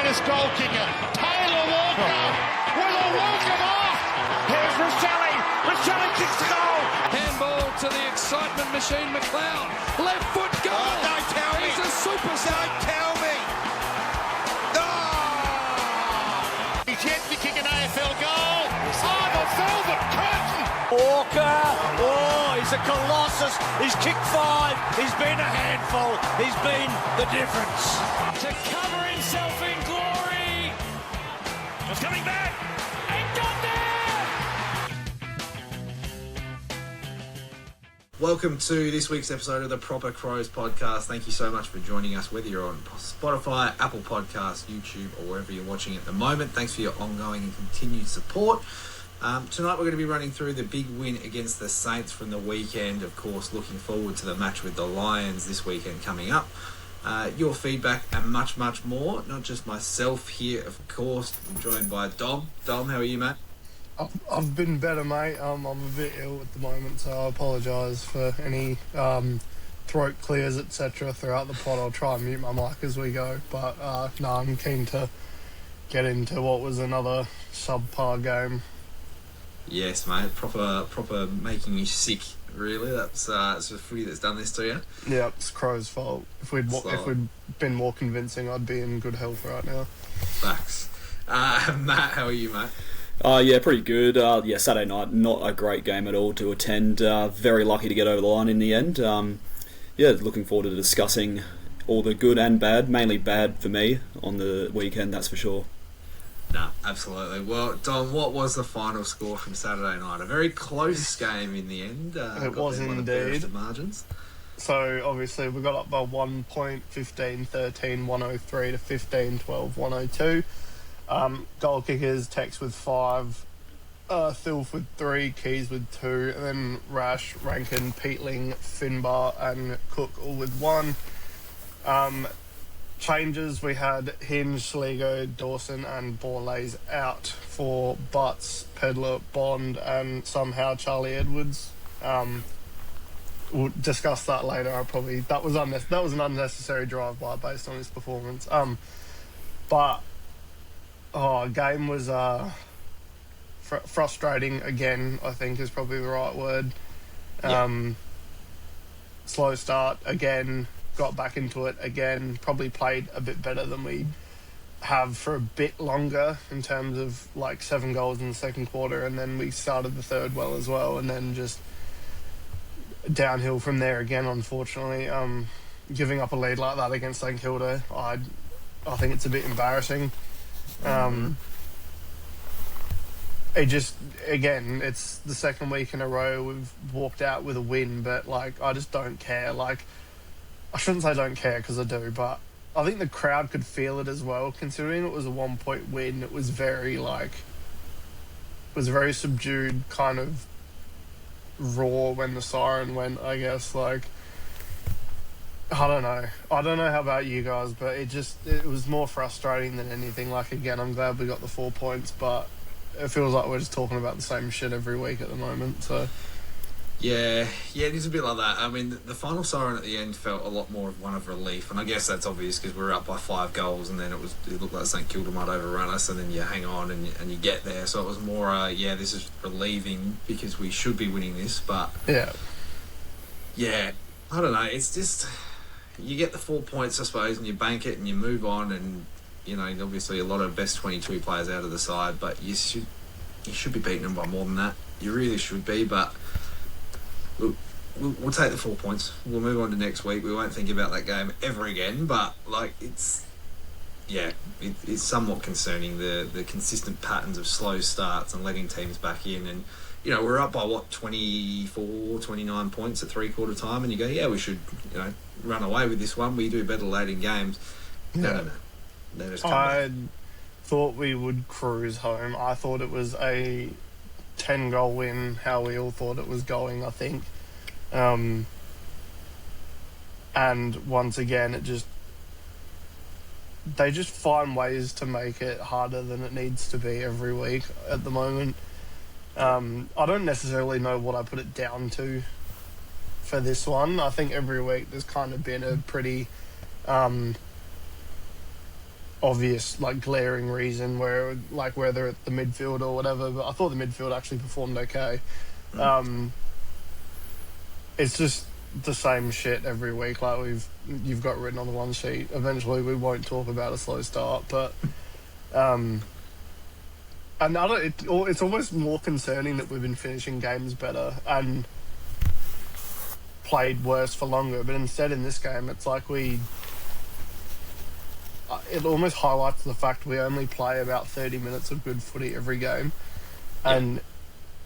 famous goal kicker, Taylor Walker, with a welcome off. Here's Rosselli. Rosselli kicks the goal. Handball to the excitement machine, McLeod. Left foot goal. Oh, don't tell me. He's a superstar. Don't tell me. Oh! He's yet to kick an AFL goal. Oh, the velvet curtain. Walker, oh, he's a colossus. He's kicked 5. He's been a handful. He's been the difference. To cover himself in glory. It's coming back. And got there. Welcome to this week's episode of the Proper Crows podcast. Thank you so much for joining us, whether you're on Spotify, Apple Podcasts, YouTube, or wherever you're watching at the moment. Thanks for your ongoing and continued support. Tonight we're going to be running through the big win against the Saints from the weekend. Of course, looking forward to the match with the Lions this weekend coming up. Your feedback and much, much more. Not just myself here, of course. I'm joined by Dom. Dom, how are you, mate? I've been better, mate. I'm a bit ill at the moment, so I apologise for any throat clears, etc. throughout the pod. I'll try and mute my mic as we go. But no, I'm keen to get into what was another subpar game. Yes, mate. Proper making you sick, really. That's it's the footy that's done this to you. Yeah, it's Crow's fault. If we'd been more convincing, I'd be in good health right now. Facts. Matt, how are you, mate? Yeah, pretty good. Saturday night, not a great game at all to attend. Very lucky to get over the line in the end. Looking forward to discussing all the good and bad, mainly bad for me on the weekend, that's for sure. No, absolutely. Well, Dom, what was the final score from Saturday night? A very close game in the end. It was indeed. The margins. So, obviously, we got up by 1 point, 15-13, 103 to 15-12, 102. Goal kickers, Tex with 5, Thilf with 3, Keys with 2, and then Rash, Rankin, Peatling, Finbar and Cook all with 1. Changes, we had Hinge, Sligo, Dawson and Borlays out for Butts, Pedler, Bond and somehow Charlie Edwards. We'll discuss that later. That was an unnecessary drive-by based on his performance. Game was frustrating again, I think is probably the right word. Slow start again. Got back into it again, probably played a bit better than we have for a bit longer in terms of like 7 goals in the second quarter, and then we started the third well as well, and then just downhill from there again, unfortunately. Giving up a lead like that against St Kilda, I think it's a bit embarrassing. It's the second week in a row we've walked out with a win, but like I just don't care. Like, I shouldn't say don't care because I do, but I think the crowd could feel it as well. Considering it was a 1-point win, it was very subdued, kind of raw when the siren went, I guess. Like, I don't know how about you guys, but it was more frustrating than anything. Like, again, I'm glad we got the 4 points, but it feels like we're just talking about the same shit every week at the moment, so... Yeah, it is a bit like that. I mean, the final siren at the end felt a lot more of one of relief, and I guess that's obvious because we were up by 5 goals, and then it looked like St Kilda might overrun us, and then you hang on and you get there. So it was more, this is relieving because we should be winning this, but I don't know. It's just you get the 4 points, I suppose, and you bank it and you move on, and obviously a lot of best 22 players out of the side, but you should be beating them by more than that. You really should be, but. We'll take the 4 points. We'll move on to next week. We won't think about that game ever again. But it's somewhat concerning the consistent patterns of slow starts and letting teams back in. And we're up by 24, 29 points at 3/4 time, and you go, we should run away with this one. We do better late in games. No. They just come back. Thought we would cruise home. I thought it was a 10-goal win, how we all thought it was going, I think. And once again, they just find ways to make it harder than it needs to be every week at the moment. I don't necessarily know what I put it down to for this one. I think every week there's kind of been a pretty obvious, like, glaring reason where, like, whether it's the midfield or whatever, but I thought the midfield actually performed okay. It's just the same shit every week, like you've got written on the one sheet. Eventually we won't talk about a slow start, but it's almost more concerning that we've been finishing games better and played worse for longer, but instead in this game it's like it almost highlights the fact we only play about 30 minutes of good footy every game, and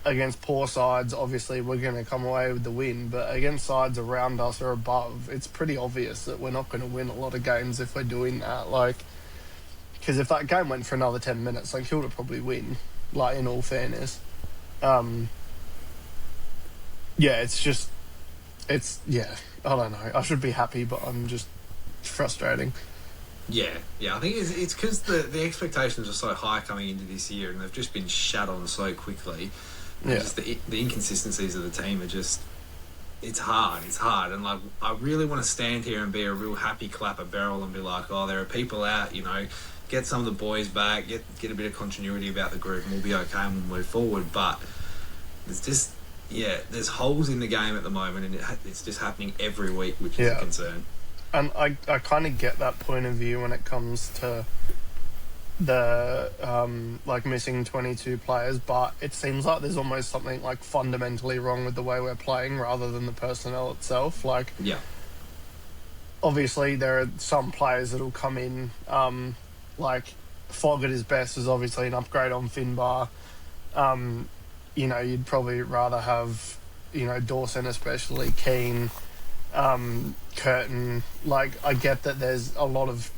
against poor sides obviously we're going to come away with the win, but against sides around us or above, it's pretty obvious that we're not going to win a lot of games if we're doing that. Like, because if that game went for another 10 minutes, St Kilda probably win, like, in all fairness. I don't know. I should be happy, but I'm just frustrating. Yeah, I think it's because the expectations are so high coming into this year, and they've just been shat on so quickly. Yeah. Just the inconsistencies of the team are just... It's hard, and like, I really want to stand here and be a real happy clapper barrel and be like, oh, there are people out, you know, get some of the boys back, get a bit of continuity about the group, and we'll be okay and we'll move forward. But it's just, there's holes in the game at the moment, and it's just happening every week, which is a concern. And I kind of get that point of view when it comes to the like missing 22 players, but it seems like there's almost something like fundamentally wrong with the way we're playing rather than the personnel itself. Like, obviously there are some players that'll come in, like Fogg at his best is obviously an upgrade on Finbar. You know, you'd probably rather have, you know, Dawson, especially Keane, Curtin. Like, I get that there's a lot of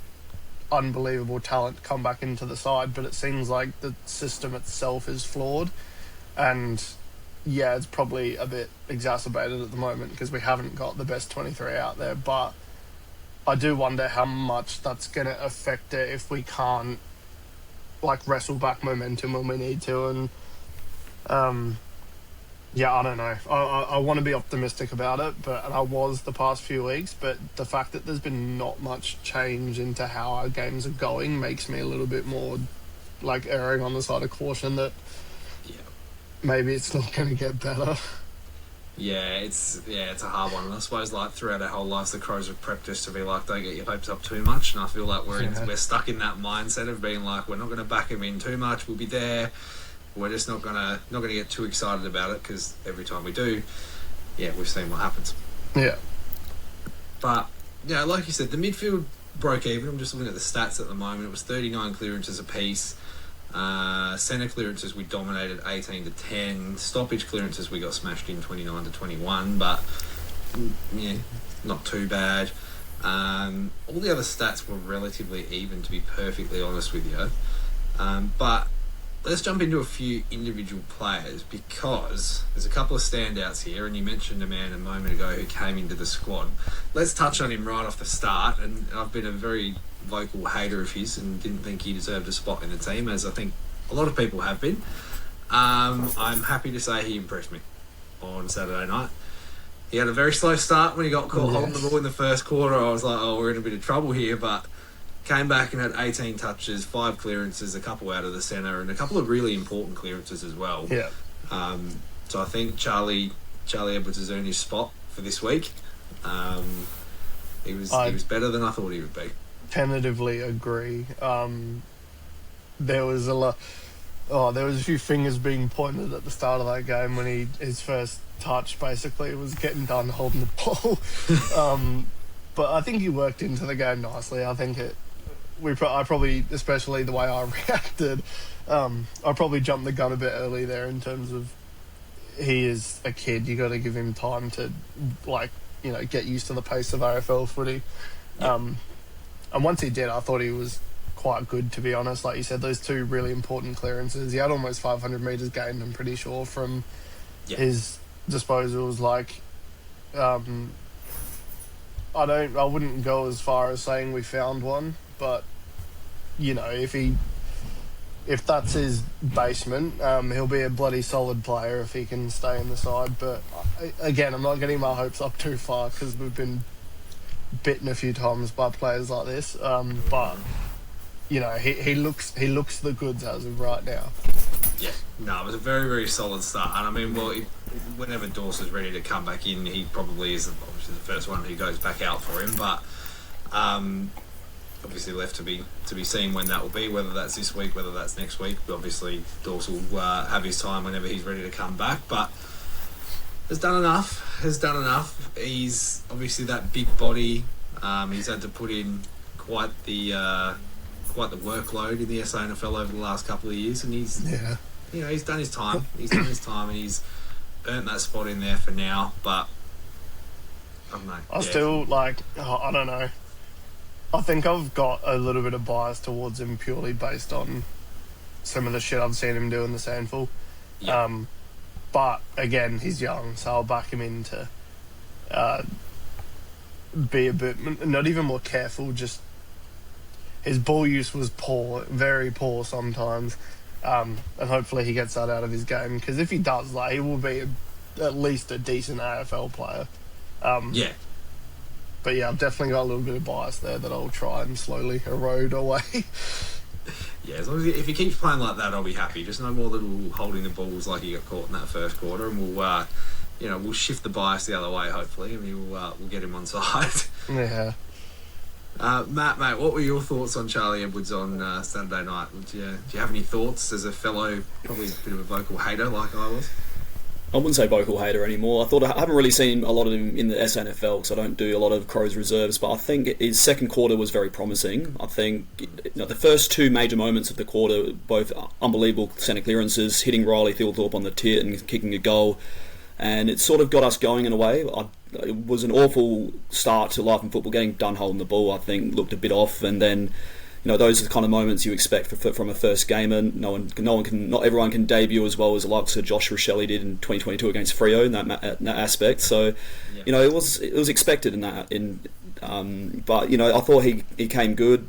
unbelievable talent come back into the side, but it seems like the system itself is flawed, and it's probably a bit exacerbated at the moment because we haven't got the best 23 out there. But I do wonder how much that's going to affect it if we can't, like, wrestle back momentum when we need to. And I don't know. I want to be optimistic about it, and I was the past few weeks, but the fact that there's been not much change into how our games are going makes me a little bit more, like, erring on the side of caution that maybe it's not going to get better. It's a hard one. And I suppose, like, throughout our whole lives, the Crows have prepped us to be like, don't get your hopes up too much, and I feel like we're stuck in that mindset of being like, we're not going to back him in too much, we'll be there. We're just not gonna get too excited about it, because every time we do, we've seen what happens. Yeah. But like you said, the midfield broke even. I'm just looking at the stats at the moment. It was 39 clearances apiece. Centre clearances we dominated 18-10. Stoppage clearances we got smashed in 29-21. But not too bad. All the other stats were relatively even, to be perfectly honest with you. But let's jump into a few individual players, because there's a couple of standouts here, and you mentioned a man a moment ago who came into the squad. Let's touch on him right off the start, and I've been a very vocal hater of his and didn't think he deserved a spot in the team, as I think a lot of people have been. I'm happy to say he impressed me on Saturday night. He had a very slow start when he got caught holding the ball in the first quarter. I was like, we're in a bit of trouble here, but came back and had 18 touches, 5 clearances, a couple out of the centre, and a couple of really important clearances as well. Yeah. So I think Charlie Edwards has earned his spot for this week. He was better than I thought he would be. Tentatively agree. There was a few fingers being pointed at the start of that game when his first touch basically was getting done holding the ball. But I think he worked into the game nicely. I think I probably, especially the way I reacted, I probably jumped the gun a bit early there in terms of he is a kid. You got to give him time to, like, you know, get used to the pace of AFL footy. And once he did, I thought he was quite good, to be honest. Like you said, those 2 really important clearances. He had almost 500 metres gained, I'm pretty sure, from his disposals. Like, I wouldn't go as far as saying we found one, but, you know, if that's his basement, he'll be a bloody solid player if he can stay in the side. But again, I'm not getting my hopes up too far, because we've been bitten a few times by players like this. But you know, he looks the goods as of right now. Yeah, no, it was a very, very solid start. And I mean, well, whenever Dawson's ready to come back in, he probably is obviously the first one who goes back out for him. But obviously left to be seen when that will be, whether that's this week, whether that's next week. Obviously, Dawson will have his time whenever he's ready to come back. But has done enough. He's obviously that big body. He's had to put in quite the workload in the SANFL over the last couple of years, and he's done his time. And he's earned that spot in there for now. But I don't know. I don't know. I think I've got a little bit of bias towards him purely based on some of the shit I've seen him do in the Sandful. Yeah. But again, he's young, so I'll back him in to be a bit, not even more careful, just his ball use was poor, very poor sometimes, and hopefully he gets that out of his game, because if he does, he will be at least a decent AFL player. Yeah. But yeah, I've definitely got a little bit of bias there that I'll try and slowly erode away. Yeah, as long as if he keeps playing like that, I'll be happy. Just no more little holding the balls like he got caught in that first quarter, and we'll shift the bias the other way. Hopefully, and we'll get him on side. Yeah. Matt, mate, what were your thoughts on Charlie Edwards on Saturday night? Do you have any thoughts as a fellow, probably a bit of a vocal hater like I was? I wouldn't say vocal hater anymore. I haven't really seen a lot of him in the SANFL because I don't do a lot of Crows reserves, but I think his second quarter was very promising. I think the first two major moments of the quarter, both unbelievable centre clearances, hitting Riley Thilthorpe on the tit and kicking a goal, and it sort of got us going in a way. It was an awful start to life in football. Getting done holding the ball, I think, looked a bit off, and then those are the kind of moments you expect from a first gamer. Not everyone can debut as well as the likes of Josh Rochelle did in 2022 against Freo in that aspect. So, yeah. It was expected in that. But I thought he came good,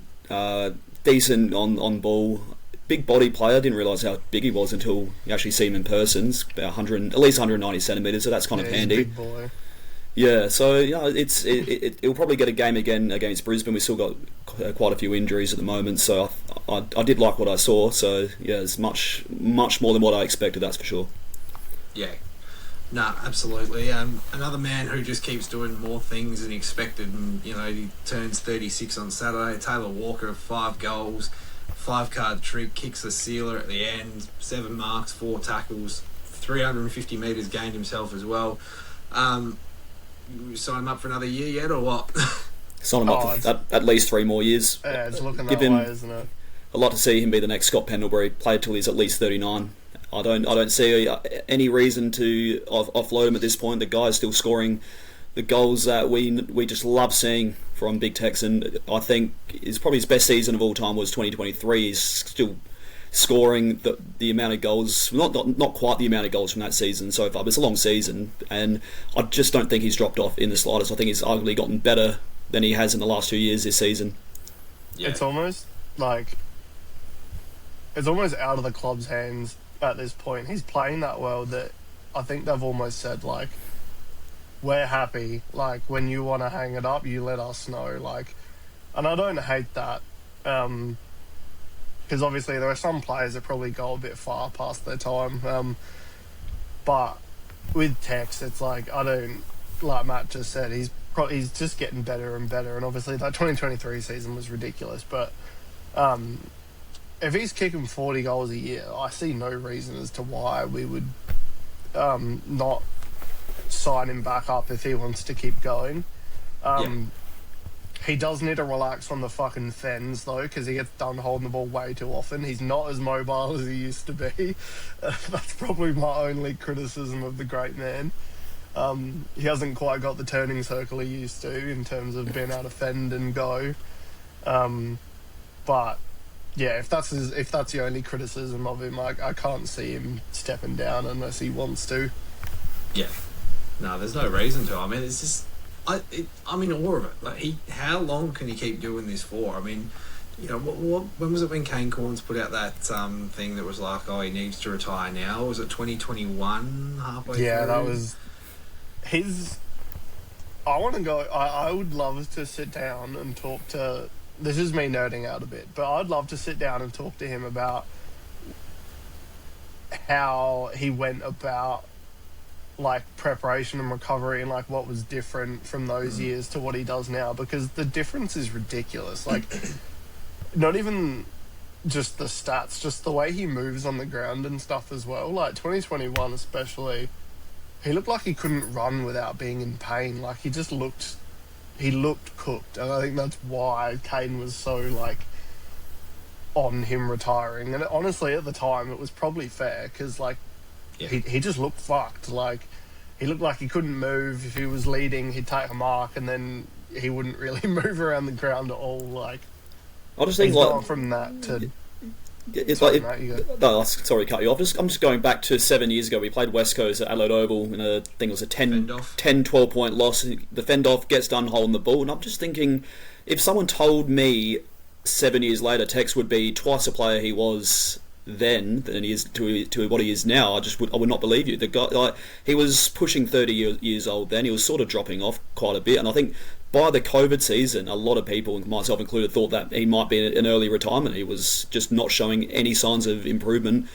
decent on ball, big body player. Didn't realise how big he was until you actually see him in person. It's about at least 190 centimetres. So that's kind of handy. He's a big boy. Yeah, so it'll probably get a game again against Brisbane. We've still got quite a few injuries at the moment, so I did like what I saw. So yeah, it's much more than what I expected. That's for sure. Yeah, no, absolutely. Another man who just keeps doing more things than expected, and he turns 36 on Saturday. Taylor Walker, 5 goals, 5-card trick, kicks the sealer at the end, 7 marks, 4 tackles, 350 metres gained himself as well. You sign him up for another year yet, or what? Sign him up for at least 3 more years. Yeah, it's looking that way, isn't it? I'd like to see him be the next Scott Pendlebury. Played till he's at least 39. I don't see any reason to offload him at this point. The guy's still scoring the goals that we just love seeing from Big Texan. I think probably his best season of all time was 2023. He's still scoring the amount of goals, not quite the amount of goals from that season so far, but it's a long season, and I just don't think he's dropped off in the slightest. I think he's arguably gotten better than he has in the last 2 years this season. Yeah. It's almost out of the club's hands at this point. He's playing that well that I think they've almost said, we're happy, when you want to hang it up, you let us know, and I don't hate that, because obviously there are some players that probably go a bit far past their time. But with Tex, it's I don't, like Matt just said, he's just getting better and better. And obviously that 2023 season was ridiculous. But if he's kicking 40 goals a year, I see no reason as to why we would not sign him back up if he wants to keep going. He does need to relax on the fucking fens, though, because he gets done holding the ball way too often. He's not as mobile as he used to be. That's probably my only criticism of the great man. He hasn't quite got the turning circle he used to in terms of being able to fend and go. But yeah, if that's the only criticism of him, I can't see him stepping down unless he wants to. Yeah. No, there's no reason to. I mean, it's just... I'm in awe of it. How long can he keep doing this for? I mean, when was it when Kane Corns put out that thing that was he needs to retire now? Was it 2021 halfway through? Yeah, that was his... I want to go... I would love to sit down and talk to this is me nerding out a bit, but I'd love to sit down and talk to him about how he went about like preparation and recovery and like what was different from those years to what he does now, because the difference is ridiculous. Like not even just the stats, just the way he moves on the ground and stuff as well. Like 2021 especially, he looked like he couldn't run without being in pain. Like he looked cooked, and I think that's why Kane was so like on him retiring. And honestly, at the time, it was probably fair, because like he just looked fucked. Like he looked like he couldn't move. If he was leading, he'd take a mark, and then he wouldn't really move around the ground at all. Like I just think he's like gone from that to. It's Sorry, like mate, you go. no, sorry to cut you off. I'm just going back to 7 years ago. We played West Coast at Adelaide Oval in I think it was a 12 point loss. The fend off gets done holding the ball, and I'm just thinking, if someone told me 7 years later Tex would be twice the player he was then than he is to what he is now, I would not believe you. The guy, like, he was pushing 30 years old then. He was sort of dropping off quite a bit, and I think by the COVID season, a lot of people, myself included, thought that he might be an early retirement. He was just not showing any signs of improvement.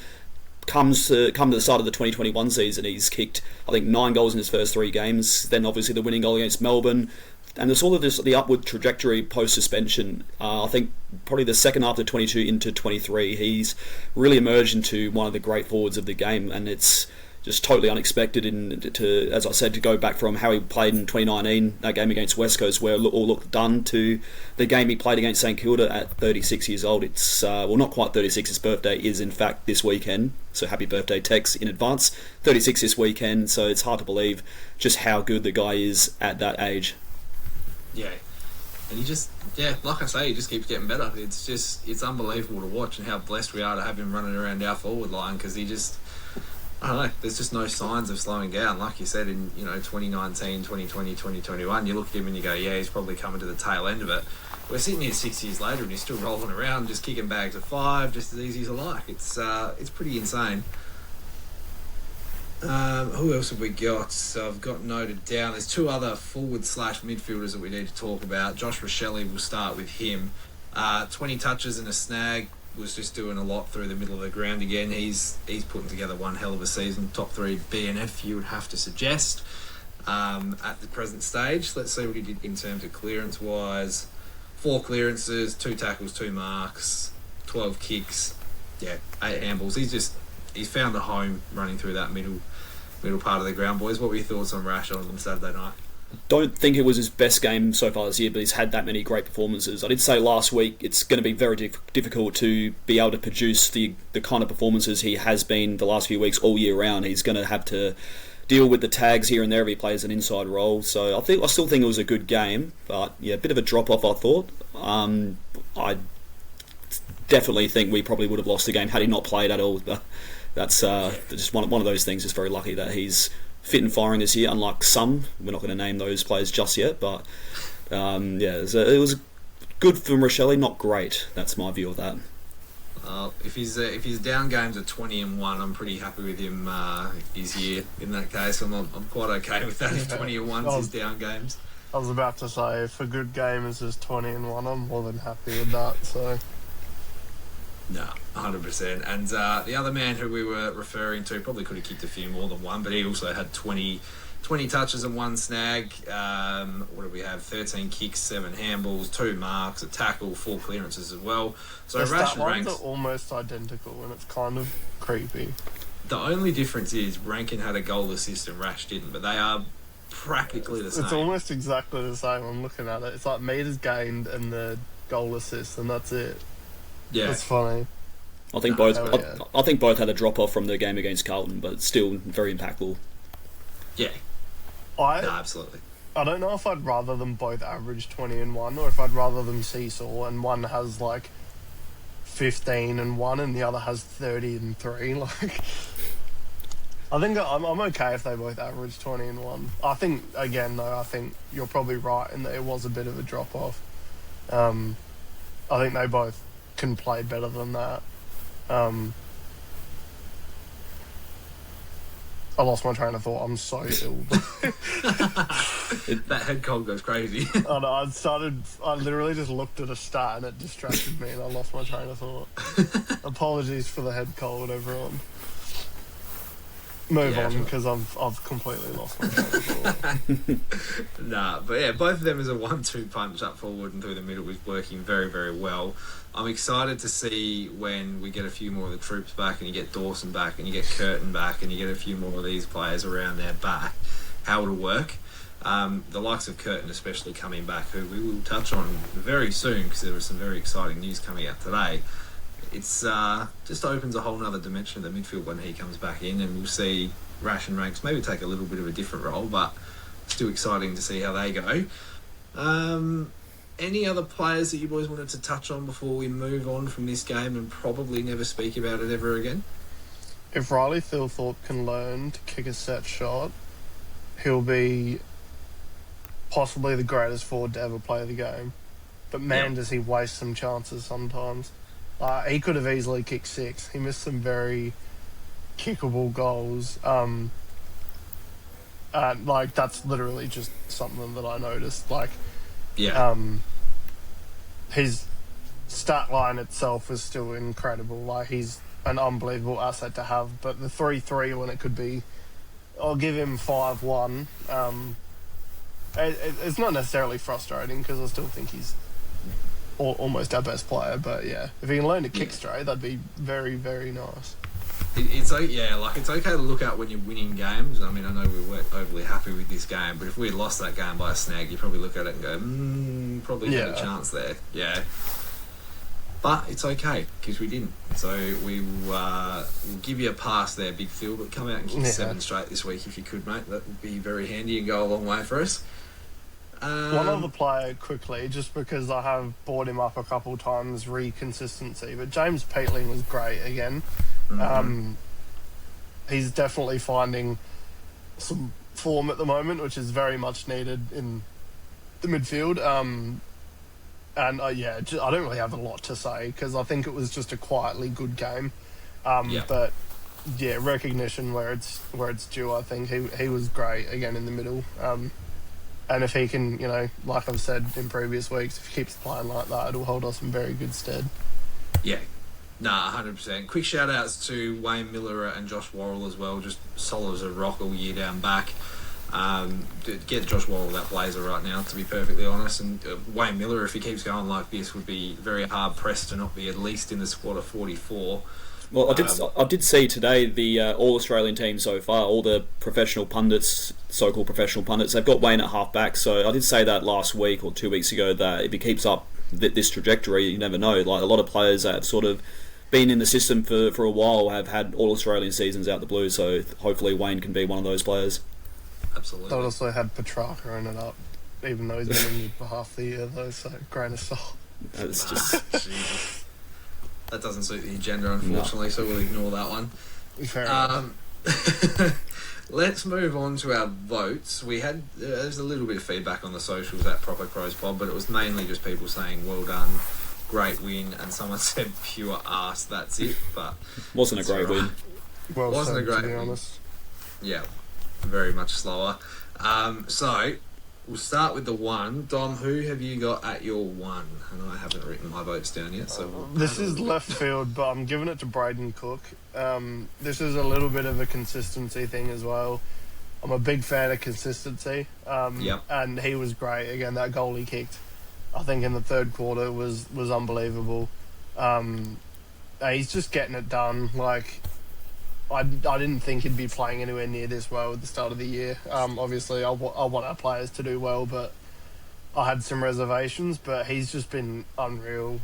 Come to the start of the 2021 season, he's kicked, I think, 9 goals in his first 3 games. Then obviously the winning goal against Melbourne. And there's all of this, the upward trajectory post-suspension. I think probably the second half of 22 into 23, he's really emerged into one of the great forwards of the game, and it's just totally unexpected as I said, to go back from how he played in 2019, that game against West Coast, where all looked done, to the game he played against St Kilda at 36 years old. It's, well, not quite 36, his birthday is in fact this weekend, so happy birthday, Tex, in advance. 36 this weekend, so it's hard to believe just how good the guy is at that age. Yeah. And he just, like I say, he just keeps getting better. It's unbelievable to watch, and how blessed we are to have him running around our forward line, because he just, I don't know, there's just no signs of slowing down. Like you said, in 2019, 2020, 2021, you look at him and you go, yeah, he's probably coming to the tail end of it. We're sitting here 6 years later and he's still rolling around, just kicking bags of 5, just as easy as I like. It's pretty insane. Who else have we got? So I've got noted down. There's 2 other forward/midfielders that we need to talk about. Josh Rochelle, we'll start with him. 20 touches and a snag. Was just doing a lot through the middle of the ground again. He's putting together one hell of a season. Top 3 BNF, you would have to suggest, at the present stage. Let's see what he did in terms of clearance wise. 4 clearances, 2 tackles, 2 marks, 12 kicks, 8 handballs. He's found a home running through that middle part of the ground. Boys, what were your thoughts on Rash on Saturday night? Don't think it was his best game so far this year, but he's had that many great performances. I did say last week it's going to be very difficult to be able to produce the kind of performances he has been the last few weeks all year round. He's going to have to deal with the tags here and there if he plays an inside role. So I still think it was a good game, but yeah, a bit of a drop off, I thought. I definitely think we probably would have lost the game had he not played at all. That's just one of those things. Just very lucky that he's fit and firing this year, unlike some. We're not going to name those players just yet, but it was good for Rochelle, not great. That's my view of that. If his down games are 20-1, I'm pretty happy with him his year. In that case, I'm quite okay with that. If 20-1's his down games. I was about to say, if a good game is just 20-1, I'm more than happy with that. So. No, 100%. And the other man who we were referring to probably could have kicked a few more than one, but he also had 20 touches and 1 snag. What do we have? 13 kicks, 7 handballs, 2 marks, a tackle, 4 clearances as well. So the Rash stat lines ranks are almost identical, and it's kind of creepy. The only difference is Rankin had a goal assist and Rash didn't, but they are practically the same. It's almost exactly the same. I'm looking at it. It's like meters gained and the goal assist, and that's it. Yeah, it's funny. I think both. I think both had a drop off from the game against Carlton, but still very impactful. Yeah, absolutely. I don't know if I'd rather them both average 20-1, or if I'd rather them seesaw and one has like 15-1 and the other has 30-3. Like, I think I'm okay if they both average 20-1. I think again though, I think you're probably right in that it was a bit of a drop off. I think they both can play better than that. I lost my train of thought. I'm so ill. That head cold goes crazy. I know, I literally just looked at a stat and it distracted me and I lost my train of thought. Apologies for the head cold, everyone. Move on, because I've completely lost my train of thought. Nah, but yeah, both of them as a 1-2 punch up forward and through the middle was working very, very well. I'm excited to see when we get a few more of the troops back and you get Dawson back and you get Curtin back and you get a few more of these players around their back, how it'll work. The likes of Curtin especially coming back, who we will touch on very soon because there was some very exciting news coming out today. It's just opens a whole nother dimension of the midfield when he comes back in, and we'll see Ration Ranks maybe take a little bit of a different role, but still exciting to see how they go. Any other players that you boys wanted to touch on before we move on from this game and probably never speak about it ever again? If Riley Thilthorpe can learn to kick a set shot, he'll be possibly the greatest forward to ever play the game. But man, does he waste some chances sometimes. He could have easily kicked 6. He missed some very kickable goals. And that's literally just something that I noticed. His stat line itself is still incredible. He's an unbelievable asset to have. But the 3-3 when it could be, I'll give him 5-1. It's not necessarily frustrating because I still think he's almost our best player, but yeah, if he can learn to kick straight, that'd be very, very nice. It's okay to look at when you're winning games. I mean, I know we weren't overly happy with this game, but if we had lost that game by a snag, you probably look at it and go, probably had a chance there. Yeah, but it's okay because we didn't. So we'll give you a pass there, Big Phil, but come out and kick 7 straight this week if you could, mate. That would be very handy and go a long way for us. One other player quickly, just because I have brought him up a couple times, consistency, but James Peatling was great again. Mm-hmm. He's definitely finding some form at the moment, which is very much needed in the midfield. I don't really have a lot to say because I think it was just a quietly good game. But yeah, recognition where it's due. I think he was great again in the middle. And if he can, like I've said in previous weeks, if he keeps playing like that, it'll hold us in very good stead. Yeah. 100%. Quick shout-outs to Wayne Miller and Josh Worrell as well. Just solid as a rock all year down back. Get Josh Worrell that blazer right now, to be perfectly honest. And Wayne Miller, if he keeps going like this, would be very hard-pressed to not be at least in the squad of 44. Well, I did see today the All-Australian team so far, all the professional pundits, so-called professional pundits, they've got Wayne at half-back, so I did say that last week or 2 weeks ago that if he keeps up this trajectory, you never know. Like, a lot of players that have sort of been in the system for a while have had All-Australian seasons out the blue, so hopefully Wayne can be one of those players. Absolutely. They also had Petrarca in it up, even though he's been in for half the year, though, so grain of salt. That's just... Jesus. That doesn't suit the agenda, unfortunately, so we'll ignore that one. Fair enough. Let's move on to our votes. We had there's a little bit of feedback on the socials at Proper Crows Pod, but it was mainly just people saying, well done, great win, and someone said pure arse, that's it. But wasn't a great win. Well, wasn't a great to be win. honest. Yeah, very much slower. So we'll start with the 1. Dom, who have you got at your 1? And I haven't written my votes down yet, so... This is left field, but I'm giving it to Braden Cook. This is a little bit of a consistency thing as well. I'm a big fan of consistency. And he was great. Again, that goal he kicked, I think in the third quarter, was unbelievable. He's just getting it done. I didn't think he'd be playing anywhere near this well at the start of the year. Obviously, I want our players to do well, but I had some reservations. But he's just been unreal.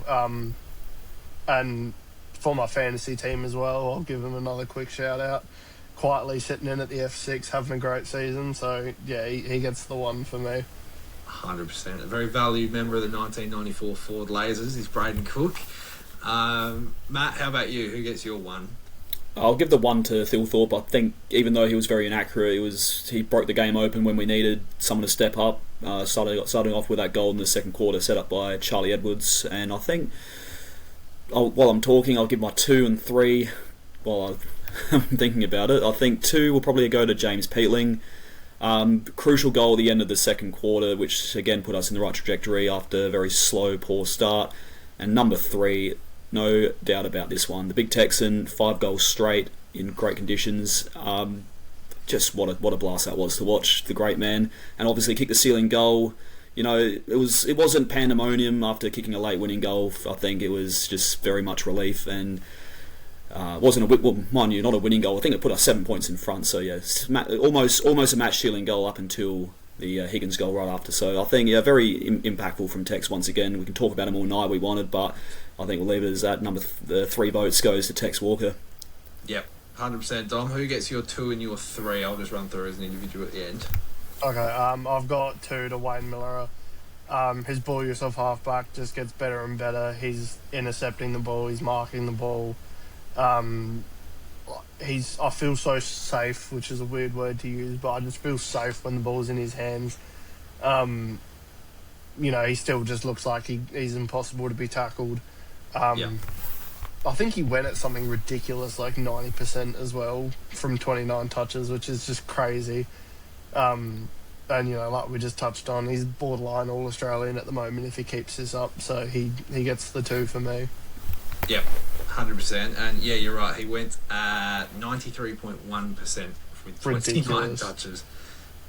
And for my fantasy team as well, I'll give him another quick shout out. Quietly sitting in at the F6, having a great season. So yeah, he gets the 1 for me. 100%. A very valued member of the 1994 Ford Lasers is Braden Cook. Matt, how about you? Who gets your 1? I'll give the 1 to Thilthorpe. I think even though he was very inaccurate, he broke the game open when we needed someone to step up. Starting off with that goal in the second quarter set up by Charlie Edwards. And I think, while I'm talking, I'll give my 2 and 3. Well, thinking about it. I think 2 will probably go to James Peatling. Crucial goal at the end of the second quarter, which again put us in the right trajectory after a very slow, poor start. And number 3, no doubt about this one, the big Texan, 5 goals straight in great conditions. Just what a blast that was to watch, the great man, and obviously kick the ceiling goal. You know, it wasn't pandemonium after kicking a late winning goal. I think it was just very much relief, and wasn't mind you, not a winning goal. I think it put us 7 points in front. So yeah, almost a match sealing goal up until the Higgins goal right after. So I think very impactful from Tex once again. We can talk about him all night we wanted, but I think we'll leave it as that. Number 3 votes goes to Tex Walker. Yep, 100%. Dom, who gets your 2 and your 3? I'll just run through as an individual at the end. Okay, I've got 2 to Wayne Miller. His ball use off halfback just gets better and better. He's intercepting the ball, he's marking the ball. I feel so safe, which is a weird word to use, but I just feel safe when the ball's in his hands. He still just looks like he's impossible to be tackled. I think he went at something ridiculous, like 90% as well, from 29 touches, which is just crazy. And, like we just touched on, he's borderline All-Australian at the moment if he keeps this up, so he gets the 2 for me. Yep, 100%. And yeah, you're right, he went at 93.1% with 29 touches.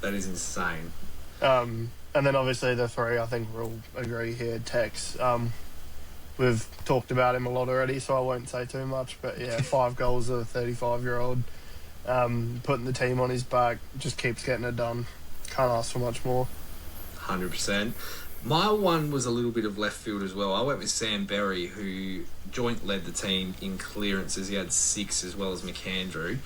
That is insane. And then obviously the 3, I think we'll agree here, Tex. We've talked about him a lot already, so I won't say too much. But yeah, 5 goals of a 35-year-old, putting the team on his back, just keeps getting it done. Can't ask for much more. 100%. My one was a little bit of left field as well. I went with Sam Berry, who joint led the team in clearances. He had 6 as well as McAndrew.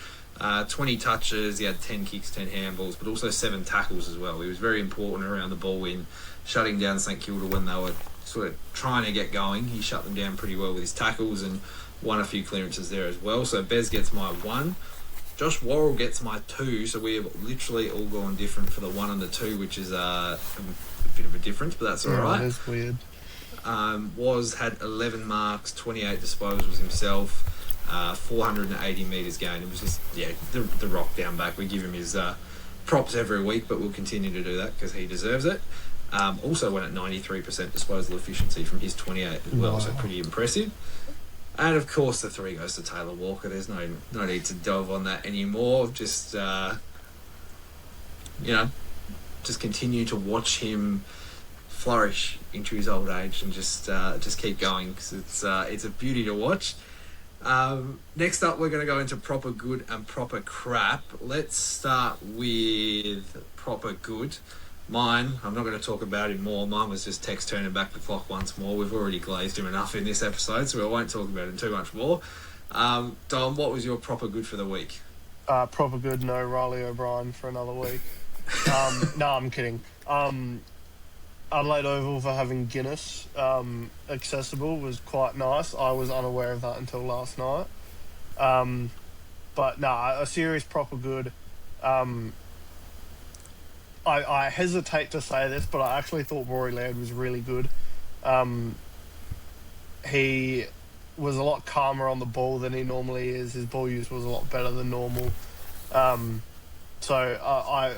20 touches, he had 10 kicks, 10 handballs, but also 7 tackles as well. He was very important around the ball in shutting down St Kilda when they were sort of trying to get going. He shut them down pretty well with his tackles and won a few clearances there as well. So Bez gets my 1. Josh Worrell gets my 2, so we have literally all gone different for the 1 and the 2, which is a bit of a difference, but that's all right. That is weird. Had 11 marks, 28 disposals himself, 480 metres gained. It was just, the rock down back. We give him his props every week, but we'll continue to do that because he deserves it. Also went at 93% disposal efficiency from his 28 as well, so pretty impressive. And of course the 3 goes to Taylor Walker. There's no need to delve on that anymore. Just just continue to watch him flourish into his old age and just keep going because it's a beauty to watch. Next up, we're going to go into proper good and proper crap. Let's start with proper good. Mine, I'm not going to talk about him more. Mine was just Tex turning back the clock once more. We've already glazed him enough in this episode, so I won't talk about him too much more. Dom, what was your proper good for the week? Proper good, no Riley O'Brien for another week. No, I'm kidding. Adelaide Oval for having Guinness accessible was quite nice. I was unaware of that until last night. But no, a serious proper good. I hesitate to say this, but I actually thought Rory Laird was really good. He was a lot calmer on the ball than he normally is. His ball use was a lot better than normal. So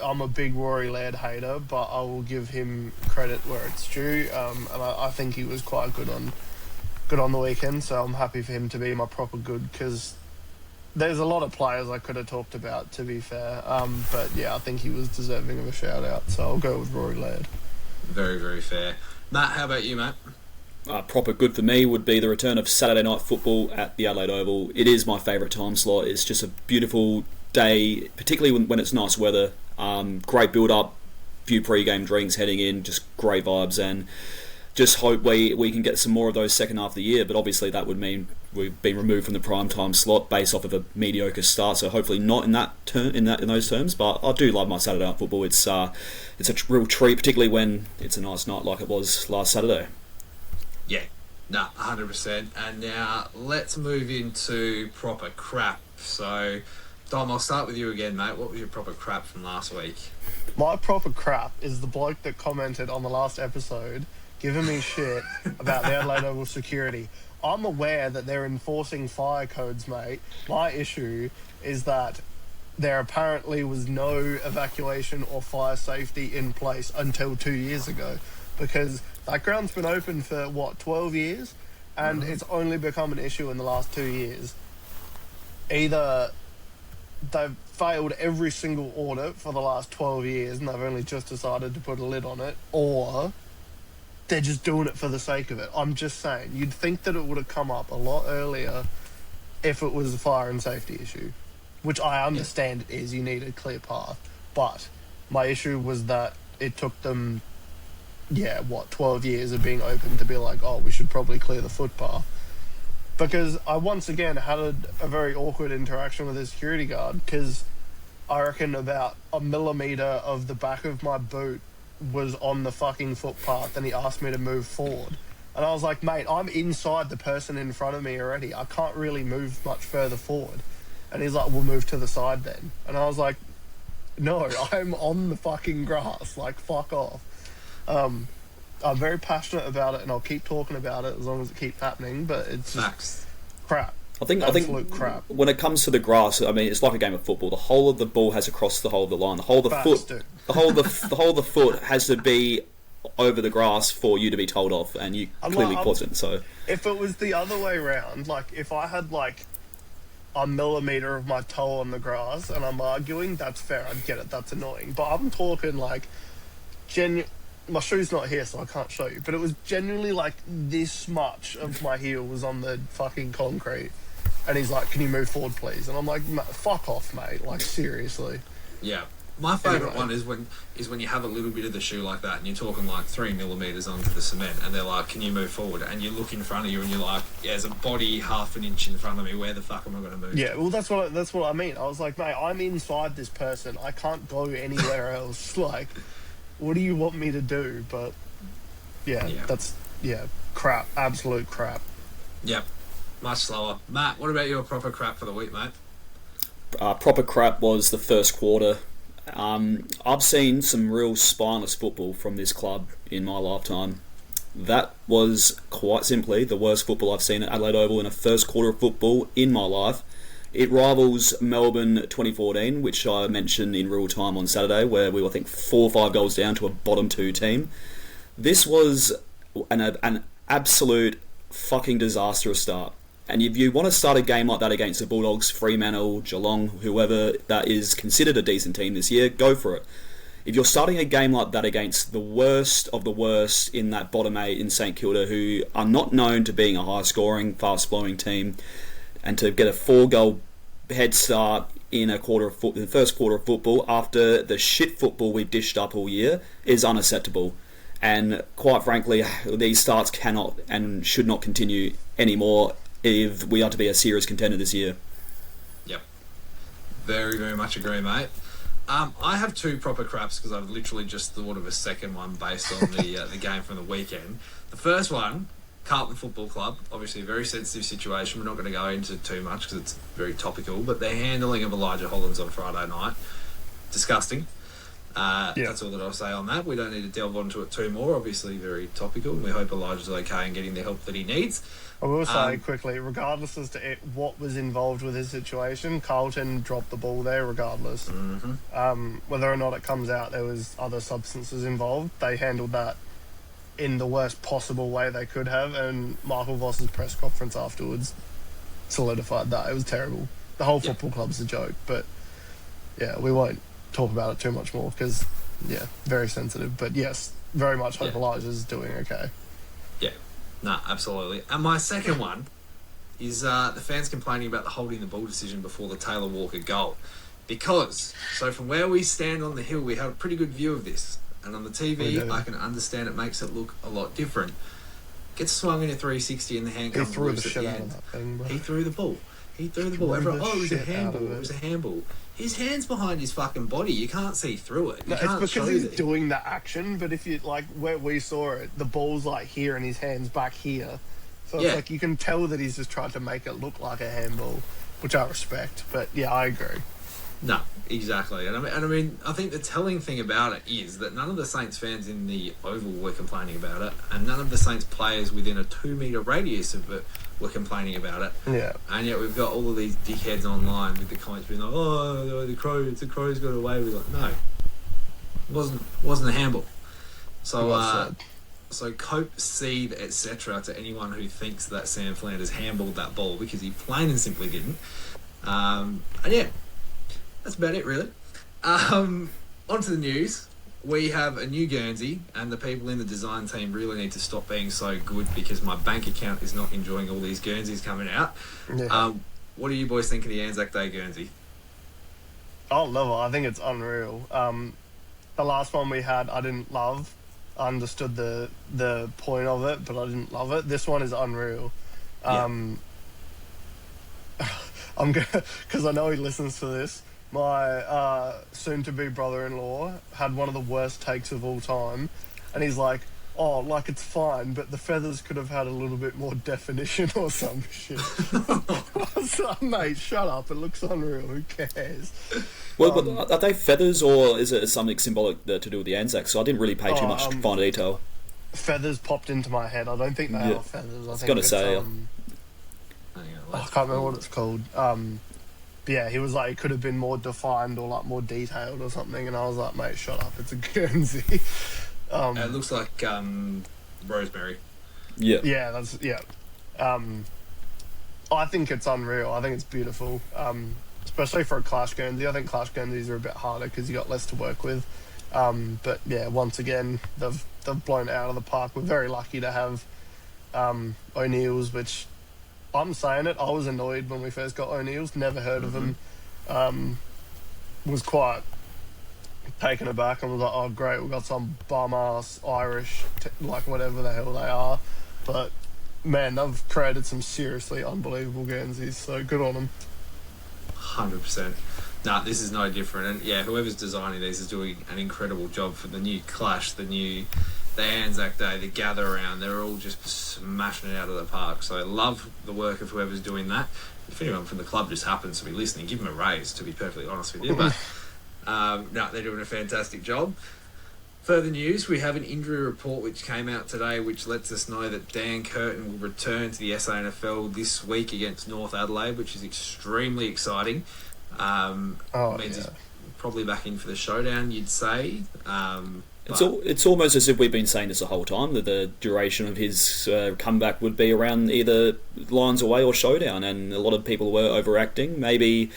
I'm a big Rory Laird hater, but I will give him credit where it's due. And I think he was quite good on the weekend. So I'm happy for him to be my proper good because there's a lot of players I could have talked about, to be fair. But yeah, I think he was deserving of a shout out. So I'll go with Rory Laird. Very, very fair. Matt, how about you, mate? Proper good for me would be the return of Saturday night football at the Adelaide Oval. It is my favourite time slot. It's just a beautiful day, particularly when it's nice weather. Great build-up, few pre-game drinks heading in, just great vibes, and just hope we can get some more of those second half of the year. But obviously that would mean we've been removed from the prime time slot based off of a mediocre start. So hopefully not in those terms. But I do love my Saturday night football. It's a real treat, particularly when it's a nice night like it was last Saturday. Yeah, 100%. And now let's move into proper crap. So, Dom, I'll start with you again, mate. What was your proper crap from last week? My proper crap is the bloke that commented on the last episode giving me shit about the Adelaide Oval security. I'm aware that they're enforcing fire codes, mate. My issue is that there apparently was no evacuation or fire safety in place until 2 years ago, because that ground's been open for, 12 years? And it's only become an issue in the last 2 years. Either they've failed every single audit for the last 12 years and they've only just decided to put a lid on it, or they're just doing it for the sake of it. I'm just saying, you'd think that it would have come up a lot earlier if it was a fire and safety issue, which I understand it is. You need a clear path. But my issue was that it took them, 12 years of being open to be like, oh, we should probably clear the footpath. Because I once again had a very awkward interaction with a security guard, because I reckon about a millimetre of the back of my boot was on the fucking footpath, and he asked me to move forward. And I was like, mate, I'm inside the person in front of me already. I can't really move much further forward. And he's like, we'll move to the side then. And I was like, no, I'm on the fucking grass. Like, fuck off. I'm very passionate about it, and I'll keep talking about it as long as it keeps happening, but it's just crap. I think crap. When it comes to the grass, I mean, it's like a game of football. The whole of the ball has to cross the whole of the line. The whole of the the whole of the foot has to be over the grass for you to be told off, and you clearly wasn't. So if it was the other way around, like if I had like a millimetre of my toe on the grass and I'm arguing, that's fair. I'd get it. That's annoying. But I'm talking like my shoe's not here, so I can't show you. But it was genuinely like this much of my heel was on the fucking concrete. And he's like, can you move forward, please? And I'm like, fuck off, mate. Like, seriously. Yeah. My favourite one is when you have a little bit of the shoe like that and you're talking like 3 millimetres onto the cement and they're like, can you move forward? And you look in front of you and you're like, yeah, there's a body half an inch in front of me. Where the fuck am I going to move? Yeah, well, that's what I mean. I was like, mate, I'm inside this person. I can't go anywhere else. Like, what do you want me to do? But, that's crap. Absolute crap. Yep. Much slower. Matt, what about your proper crap for the week, mate? Proper crap was the first quarter. I've seen some real spineless football from this club in my lifetime. That was quite simply the worst football I've seen at Adelaide Oval in a first quarter of football in my life. It rivals Melbourne 2014, which I mentioned in real time on Saturday, where we were, I think, 4 or 5 goals down to a bottom 2 team. This was an absolute fucking disastrous start. And if you want to start a game like that against the Bulldogs, Fremantle, Geelong, whoever that is considered a decent team this year, go for it. If you're starting a game like that against the worst of the worst in that bottom 8 in St Kilda, who are not known to being a high-scoring, fast-flowing team, and to get a 4-goal head start in the first quarter of football after the shit football we've dished up all year is unacceptable. And quite frankly, these starts cannot and should not continue anymore if we are to be a serious contender this year. Yep. Very, very much agree, mate. I have 2 proper craps because I've literally just thought of a second one based on the game from the weekend. The first one, Carlton Football Club, obviously a very sensitive situation. We're not going to go into too much because it's very topical, but their handling of Elijah Hollands on Friday night, disgusting. That's all that I'll say on that. We don't need to delve onto it too more. Obviously very topical, and we hope Elijah's okay and getting the help that he needs. I will say quickly, regardless as to what was involved with his situation, Carlton dropped the ball there regardless. Mm-hmm. Whether or not it comes out there was other substances involved, they handled that in the worst possible way they could have, and Michael Voss's press conference afterwards solidified that. It was terrible. The whole football club's a joke, but yeah, we won't talk about it too much more because, very sensitive. But yes, very much hope Elijah's doing okay. Yeah. No, absolutely. And my second one is the fans complaining about the holding the ball decision before the Taylor Walker goal. Because, so from where we stand on the hill, we have a pretty good view of this. And on the TV, I can understand it makes it look a lot different. Gets swung in a 360 and the hand comes loose at the end. He threw the ball. Everyone, it was a handball. It was a handball. His hand's behind his fucking body. You can't see through it. It's because he's doing the action, but if you, like, where we saw it, the ball's, like, here and his hand's back here. So it's like, you can tell that he's just tried to make it look like a handball, which I respect. But, yeah, I agree. No, exactly. And I mean, I think the telling thing about it is that none of the Saints fans in the Oval were complaining about it, and none of the Saints players within a 2-metre radius of it were complaining about it. Yeah. And yet we've got all of these dickheads online with the comments being like, "Oh, the Crows got away with it." No, it wasn't a handball. So, so cope, seed, etc. to anyone who thinks that Sam Flanders handballed that ball, because he plain and simply didn't. And yeah, that's about it, really. On to the news. We have a new Guernsey, and the people in the design team really need to stop being so good, because my bank account is not enjoying all these Guernseys coming out. Yeah. What do you boys think of the Anzac Day Guernsey? I love it. I think it's unreal. The last one we had, I didn't love. I understood the point of it, but I didn't love it. This one is unreal. I'm gonna, because I know he listens to this. My soon-to-be brother-in-law had one of the worst takes of all time, and he's like, "Oh, like it's fine, but the feathers could have had a little bit more definition or some shit." I was like, mate, shut up! It looks unreal. Who cares? Well, but are they feathers, or is it something symbolic to do with the Anzacs? So I didn't really pay too much fine detail. Feathers popped into my head. I don't think they are feathers. I was going to say. I can't remember what it's called. But yeah, he was like, it could have been more defined or like more detailed or something, and I was like, mate, shut up, it's a Guernsey. It looks like rosemary. Yeah. Yeah, that's I think it's unreal. I think it's beautiful, especially for a Clash Guernsey. I think Clash Guernseys are a bit harder because you got less to work with. But yeah, once again, they've blown it out of the park. We're very lucky to have O'Neill's, which I'm saying it. I was annoyed when we first got O'Neill's. Never heard of them. Was quite taken aback and was like, "Oh, great, we've got some bum-ass Irish, like whatever the hell they are." But man, they've created some seriously unbelievable Guernseys. So good on them. 100%. Nah, this is no different. And yeah, whoever's designing these is doing an incredible job for the new Clash, the Anzac Day, the Gather Around. They're all just smashing it out of the park. So I love the work of whoever's doing that. If anyone from the club just happens to be listening, give them a raise, to be perfectly honest with you. But no, they're doing a fantastic job. Further news, we have an injury report which came out today, which lets us know that Dan Curtin will return to the SANFL this week against North Adelaide, which is extremely exciting. Means he's probably back in for the showdown, you'd say. It's almost as if we've been saying this the whole time, that the duration of his comeback would be around either Lions away or showdown, and a lot of people were overacting. Maybe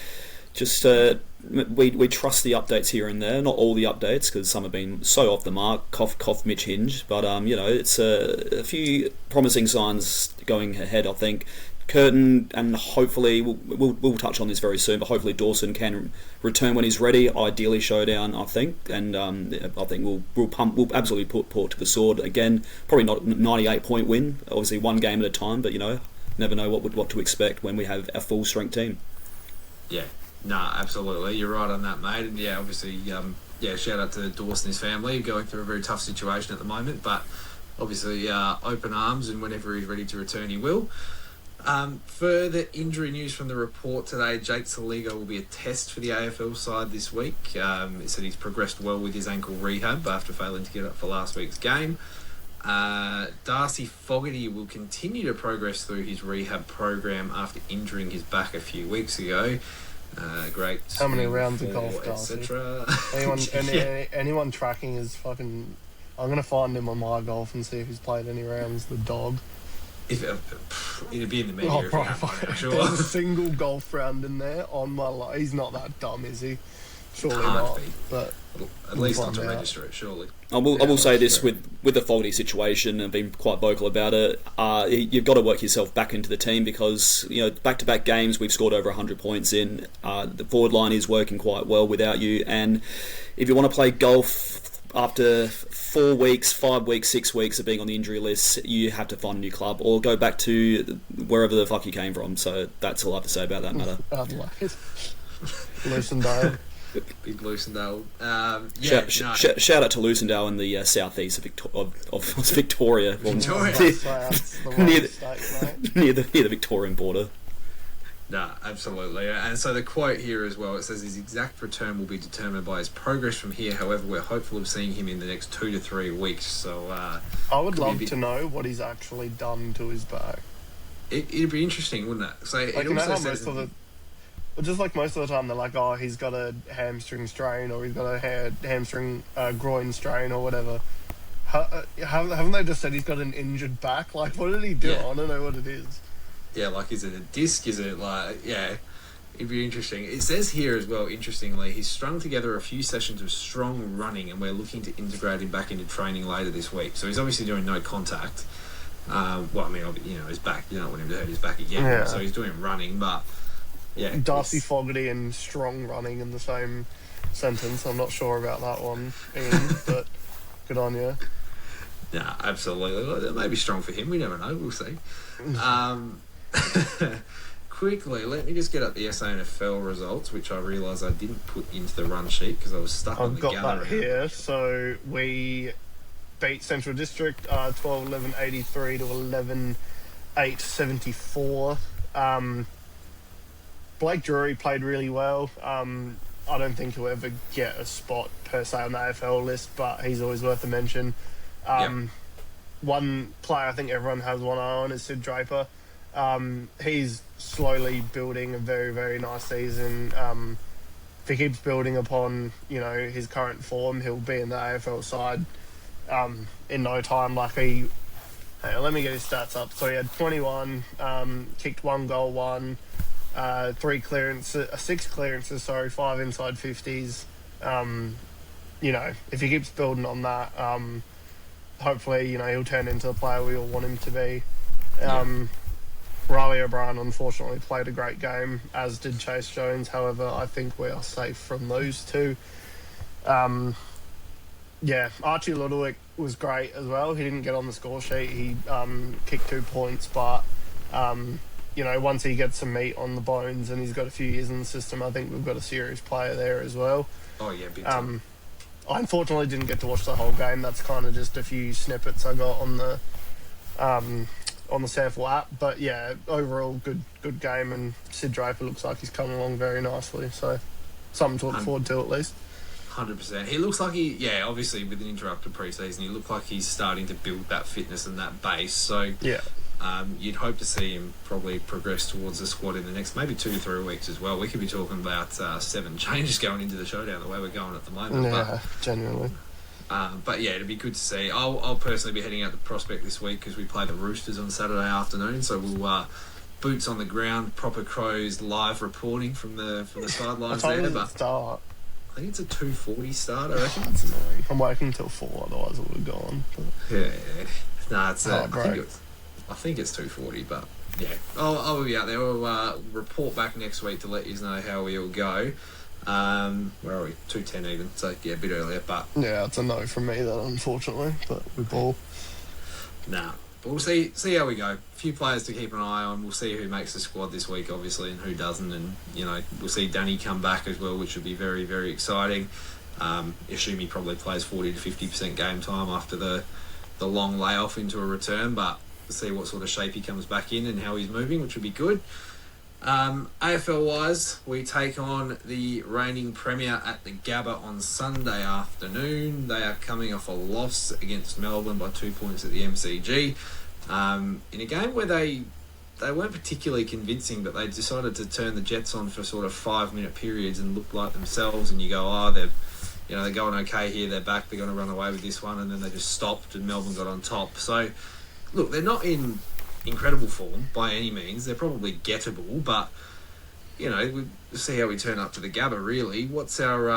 just we trust the updates here and there, not all the updates, because some have been so off the mark. Cough, cough, Mitch Hinge. But it's a few promising signs going ahead, I think. Curtin, and hopefully we'll touch on this very soon, but hopefully Dawson can return when he's ready. Ideally showdown, I think, and I think we'll absolutely put Port to the sword again. Probably not a 98-point win, obviously one game at a time, but never know what to expect when we have a full strength team. Yeah, absolutely, you're right on that, mate. And yeah, obviously, shout out to Dawson and his family, going through a very tough situation at the moment, but obviously open arms, and whenever he's ready to return, he will. Further injury news from the report today, Jake Saligo will be a test for the AFL side this week. It said he's progressed well with his ankle rehab after failing to get up for last week's game. Darcy Fogarty will continue to progress through his rehab program after injuring his back a few weeks ago. Great. How many rounds of golf, Darcy? Etc. Anyone tracking his fucking... I'm going to find him on my golf and see if he's played any rounds, the dog. It'd be in the media if sure. There's a single golf round in there on my life. He's not that dumb, is he? Surely Can't not. Be. But at least not to register it, surely. I will say this with the Fogarty situation, and been quite vocal about it. You've got to work yourself back into the team, because back-to-back games we've scored over 100 points in. The forward line is working quite well without you, and if you want to play golf after 4 weeks, 5 weeks, 6 weeks of being on the injury list, you have to find a new club or go back to wherever the fuck you came from. So that's all I have to say about that matter. Adelaide. Lucendale. Big Lucendale. Shout out to Lucendale in the southeast of Victoria. Victoria. Near the Victorian border. No, absolutely. And so the quote here as well, it says his exact return will be determined by his progress from here. However, we're hopeful of seeing him in the next 2 to 3 weeks. So I would love to know what he's actually done to his back. It'd be interesting, wouldn't it? So Like, it you know also how says just like most of the time they're like, oh, he's got a hamstring strain or he's got a hamstring groin strain or whatever. Haven't they just said he's got an injured back? Like, what did he do? Yeah. I don't know what it is. Yeah, like, is it a disc? Is it like, yeah, it'd be interesting. It says here as well, interestingly, he's strung together a few sessions of strong running and we're looking to integrate him back into training later this week. So he's obviously doing no contact. Well, I mean, you know, his back, you don't want him to hurt his back again. Yeah. So he's doing running, but yeah. Darcy Fogarty and strong running in the same sentence. I'm not sure about that one, Ian, but good on you. Yeah, absolutely. Well, it may be strong for him. We never know. We'll see. Quickly, let me just get up the SANFL results, which I realise I didn't put into the run sheet because I was stuck on I've the got gather. that here. So we beat Central District 12-11-83 to 11-8-74. Blake Drury played really well. I don't think he'll ever get a spot per se on the AFL list, but he's always worth a mention. One player I think everyone has one eye on is Sid Draper. He's slowly building a very, very nice season. If he keeps building upon, you know, his current form, he'll be in the AFL side in no time. Like let me get his stats up. So he had 21, kicked 1 goal, 6 clearances, 5 inside 50s. You know, if he keeps building on that, hopefully, you know, he'll turn into the player we all want him to be. Riley O'Brien unfortunately played a great game, as did Chase Jones. However, I think we are safe from those two. Archie Ludowick was great as well. He didn't get on the score sheet. He kicked 2 points, but you know, once he gets some meat on the bones and he's got a few years in the system, I think we've got a serious player there as well. Oh yeah, big time. I unfortunately didn't get to watch the whole game. That's kind of just a few snippets I got on the Sample app. But yeah, overall good game, and Sid Draper looks like he's coming along very nicely. So something to look forward to at least. 100%. He looks like obviously with an interrupted pre-season, he looked like he's starting to build that fitness and that base. So yeah. You'd hope to see him probably progress towards the squad in the next maybe 2 to 3 weeks as well. We could be talking about 7 changes going into the showdown the way we're going at the moment. Yeah, genuinely. But yeah, it'd be good to see. I'll personally be heading out to Prospect this week because we play the Roosters on Saturday afternoon. So we'll boots on the ground, proper Crows live reporting from the sidelines there. But start. I think it's a 2:40 start. I reckon. That's annoying. I'm working till 4, otherwise it would have gone. But... Yeah. No, it's great. I think it's 2:40, but yeah, I'll be out there. We'll report back next week to let you know how we all go. Where are we? 2:10 even, so yeah, a bit earlier, but yeah, it's a no from me that unfortunately, but we ball. Nah, but we'll see how we go. A few players to keep an eye on. We'll see who makes the squad this week, obviously, and who doesn't, and you know, we'll see Danny come back as well, which would be very, very exciting. Assume he probably plays 40 to 50% game time after the long layoff into a return, but see what sort of shape he comes back in and how he's moving, which would be good. AFL-wise, we take on the reigning Premier at the Gabba on Sunday afternoon. They are coming off a loss against Melbourne by 2 points at the MCG. In a game where they weren't particularly convincing, but they decided to turn the Jets on for sort of 5-minute periods and look like themselves, and you go, they're going okay here, they're back, they're going to run away with this one, and then they just stopped and Melbourne got on top. So look, they're not in incredible form by any means. They're probably gettable, but you know, we'll see how we turn up to the Gabba. Really, what's our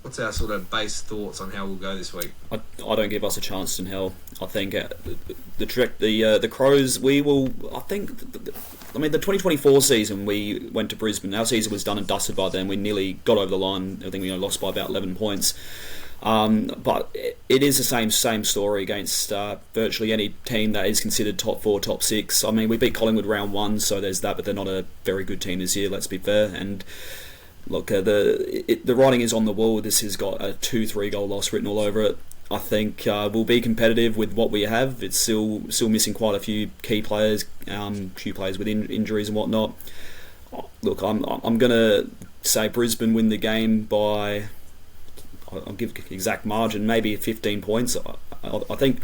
sort of base thoughts on how we'll go this week? I don't give us a chance in hell. I think the Crows, we will. I mean, the 2024 season we went to Brisbane. Our season was done and dusted by then. We nearly got over the line. I think we lost by about 11 points. But it is the same story against virtually any team that is considered top 4, top 6. I mean, we beat Collingwood round 1, so there's that, but they're not a very good team this year, let's be fair. And look, the writing is on the wall. This has got a 2-3 goal loss written all over it. I think we'll be competitive with what we have. It's still missing quite a few key players, few players with injuries and whatnot. Look, I'm gonna say Brisbane win the game by. I'll give exact margin, maybe 15 points. I think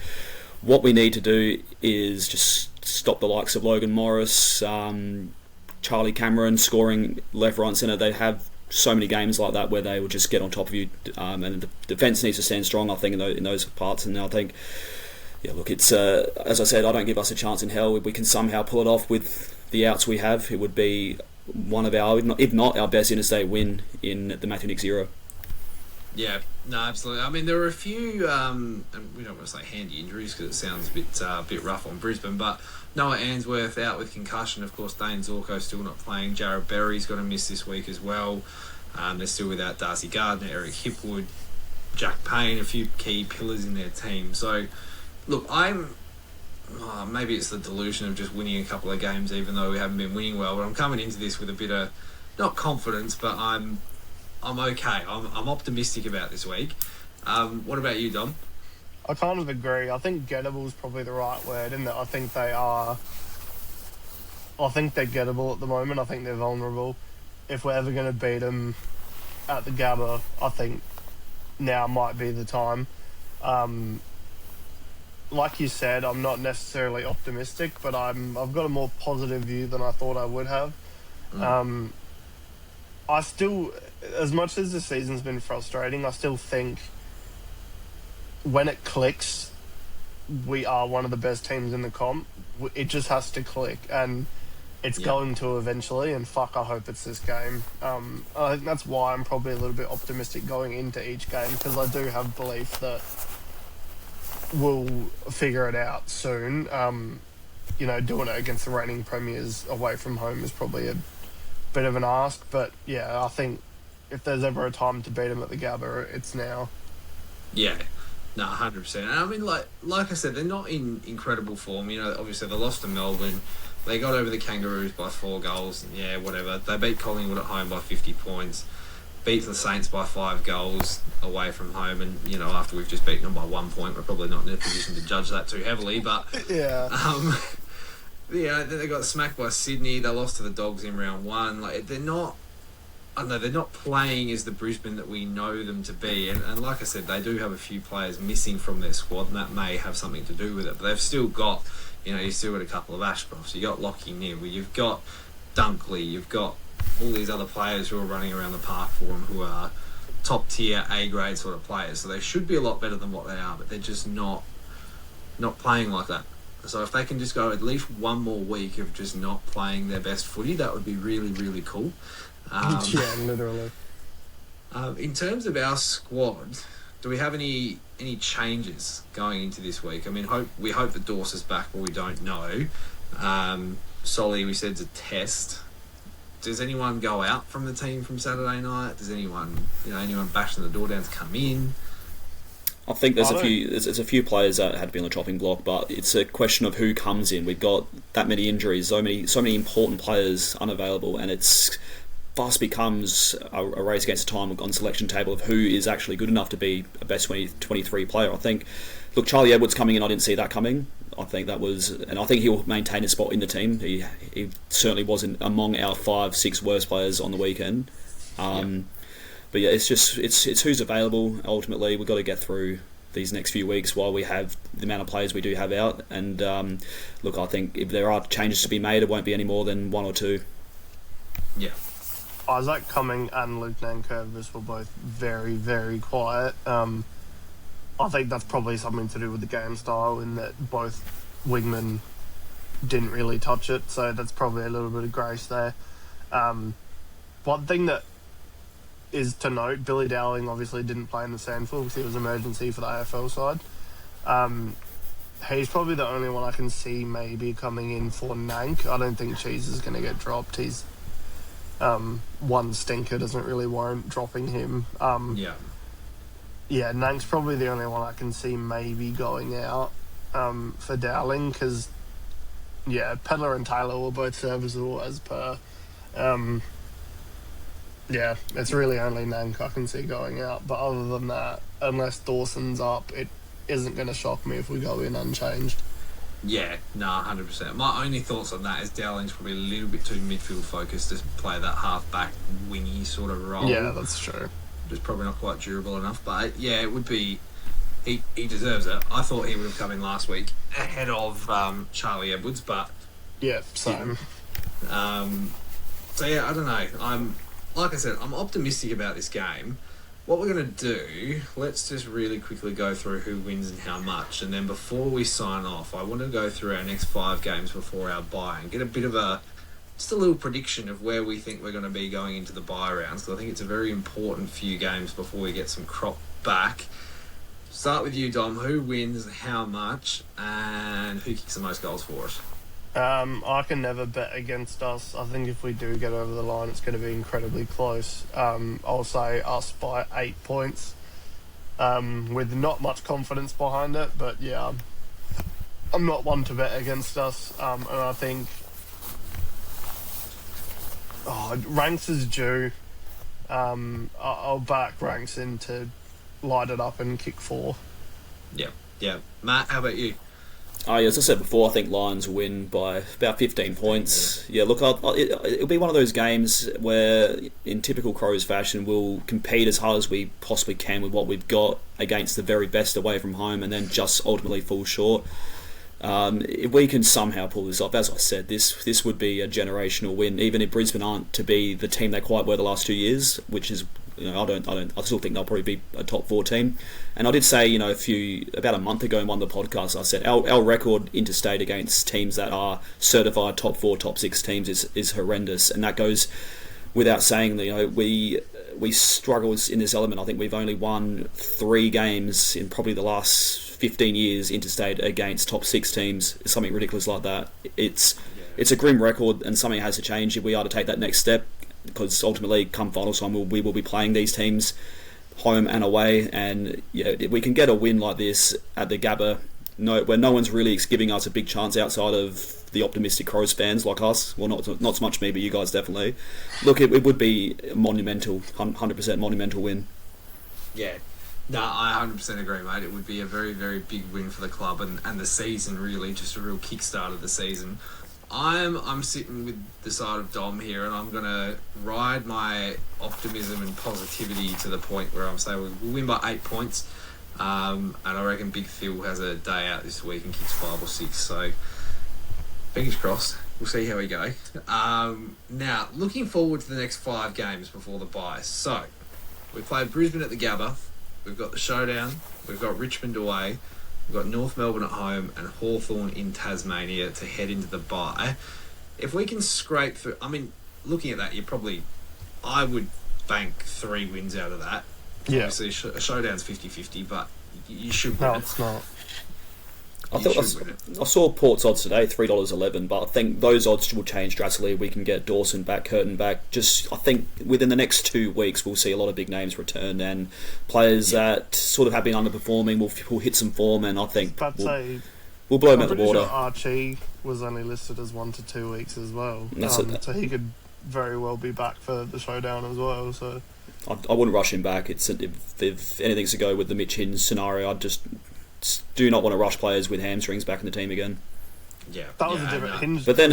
what we need to do is just stop the likes of Logan Morris, Charlie Cameron scoring left, right, and centre. They have so many games like that where they will just get on top of you, and the defence needs to stand strong, I think, in those parts. And I think, yeah, look, it's as I said, I don't give us a chance in hell. If we can somehow pull it off with the outs we have, it would be one of our, if not our best interstate win in the Matthew Nicks era. Yeah, no, absolutely. I mean, there were a few, and we don't want to say handy injuries because it sounds a bit rough on Brisbane, but Noah Answorth out with concussion. Of course, Dane Zorko still not playing. Jarrod Berry's got to miss this week as well. They're still without Darcy Gardner, Eric Hipwood, Jack Payne, a few key pillars in their team. So, look, maybe it's the delusion of just winning a couple of games, even though we haven't been winning well. But I'm coming into this with a bit of, not confidence, but I'm okay. I'm optimistic about this week. What about you, Dom? I kind of agree. I think gettable is probably the right word, in that I think they are. I think they're gettable at the moment. I think they're vulnerable. If we're ever going to beat them at the Gabba, I think now might be the time. Like you said, I'm not necessarily optimistic, but I've got a more positive view than I thought I would have. I still, as much as the season's been frustrating, I still think when it clicks, we are one of the best teams in the comp. It just has to click, and it's going to eventually, and fuck, I hope it's this game. I think that's why I'm probably a little bit optimistic going into each game, because I do have belief that we'll figure it out soon. Doing it against the reigning premiers away from home is probably a bit of an ask, but yeah, I think if there's ever a time to beat them at the Gabba, it's now. Yeah, no, 100%. And I mean, like I said, they're not in incredible form. Obviously they lost to Melbourne. They got over the Kangaroos by 4 goals. Yeah, whatever. They beat Collingwood at home by 50 points. Beat the Saints by 5 goals away from home. And, after we've just beaten them by 1 point, we're probably not in a position to judge that too heavily. But, yeah. Then they got smacked by Sydney. They lost to the Dogs in round 1. Like, they're not playing as the Brisbane that we know them to be. And like I said, they do have a few players missing from their squad, and that may have something to do with it. But they've still got, you've still got a couple of Ashcrofts. You've got Lockie Neal. You've got Dunkley. You've got all these other players who are running around the park for them who are top tier, A-grade sort of players. So they should be a lot better than what they are, but they're just not playing like that. So if they can just go at least one more week of just not playing their best footy, that would be really, really cool. Yeah, literally. In terms of our squad, do we have any changes going into this week? I mean, we hope that Dawson's back, but we don't know. Solly, we said, is a test. Does anyone go out from the team from Saturday night? Does anyone bashing the door down to come in? I think there's a few players that had to be on the chopping block, but it's a question of who comes in. We've got that many injuries, so many important players unavailable, and it's fast becomes a race against time on selection table of who is actually good enough to be a best 23 player. I think, look, Charlie Edwards coming in, I didn't see that coming. I think that was, and I think he'll maintain his spot in the team. He certainly wasn't among our 5-6 worst players on the weekend. But yeah, it's who's available. Ultimately, we've got to get through these next few weeks while we have the amount of players we do have out. And look, I think if there are changes to be made, it won't be any more than 1 or 2. Yeah. Isaac Cumming and Luke Nankervis were both very, very quiet. I think that's probably something to do with the game style, in that both wingmen didn't really touch it, so that's probably a little bit of grace there. One thing that is to note, Billy Dowling obviously didn't play in the Sandful because he was emergency for the AFL side. He's probably the only one I can see maybe coming in for Nank. I don't think Cheese is going to get dropped. He's one stinker, doesn't really warrant dropping him. Yeah, Nank's probably the only one I can see maybe going out for Dowling, because Pedler and Taylor were both serviceable as per. Yeah, it's really only Nank I can see going out. But other than that, unless Dawson's up, it isn't going to shock me if we go in unchanged. Yeah, no, 100%. My only thoughts on that is Dowling's probably a little bit too midfield focused to play that half-back wingy sort of role. Yeah, that's true. Just probably not quite durable enough. But, yeah, it would be... He deserves it. I thought he would have come in last week ahead of Charlie Edwards, but... Yeah, same. So, yeah, I don't know. Like I said, I'm optimistic about this game. What we're going to do, let's just really quickly go through who wins and how much. And then before we sign off, I want to go through our next 5 games before our bye and get a bit of just a little prediction of where we think we're going to be going into the bye rounds. Because I think it's a very important few games before we get some crop back. Start with you, Dom. Who wins, how much, and who kicks the most goals for us? I can never bet against us. I think if we do get over the line, it's going to be incredibly close. I'll say us by 8 points, with not much confidence behind it. But yeah, I'm not one to bet against us. And I think Ranks is due. I'll back Ranks in to light it up and kick 4. Yeah. Matt, how about you? As I said before, I think Lions win by about 15 points. Yeah, look, it'll be one of those games where, in typical Crows fashion, we'll compete as hard as we possibly can with what we've got against the very best away from home and then just ultimately fall short. If we can somehow pull this off, as I said, this would be a generational win. Even if Brisbane aren't to be the team they quite were the last 2 years, which is, I still think they'll probably be a top 4 team. And I did say, about a month ago in one of the podcasts, I said our record interstate against teams that are certified top 4, top 6 teams is horrendous, and that goes without saying. That we struggle in this element. I think we've only won 3 games in probably the last 15 years interstate against top 6 teams, something ridiculous like that. It's a grim record, and something has to change if we are to take that next step, because ultimately come final time we will be playing these teams home and away, and if we can get a win like this at the Gabba, where no one's really giving us a big chance outside of the optimistic Crows fans like us, well, not so much me, but you guys definitely. Look, it would be a monumental, 100% monumental win. Yeah. No, I 100% agree, mate. It would be a very, very big win for the club and the season, really, just a real kickstart of the season. I'm sitting with the side of Dom here, and I'm going to ride my optimism and positivity to the point where I'm saying we'll win by 8 points, and I reckon Big Phil has a day out this week and kicks 5 or 6, so fingers crossed. We'll see how we go. Now, looking forward to the next 5 games before the bye. So, we played Brisbane at the Gabba, we've got the Showdown, we've got Richmond away, we've got North Melbourne at home and Hawthorn in Tasmania to head into the bye. If we can scrape through... looking at that, I would bank 3 wins out of that. Yeah. Obviously, a Showdown's 50-50, but you should win No, it. it's not. I saw Port's odds today, $3.11, but I think those odds will change drastically. We can get Dawson back, Curtin back. I think within the next 2 weeks, we'll see a lot of big names return, and players that sort of have been underperforming will hit some form, and I think we'll blow them out the water. Sure Archie was only listed as 1 to 2 weeks as well, so he could very well be back for the Showdown as well. So I wouldn't rush him back. If anything's to go with the Mitch Hinge scenario, I'd just do not want to rush players with hamstrings back in the team again. Yeah, that was a different Hinge. But then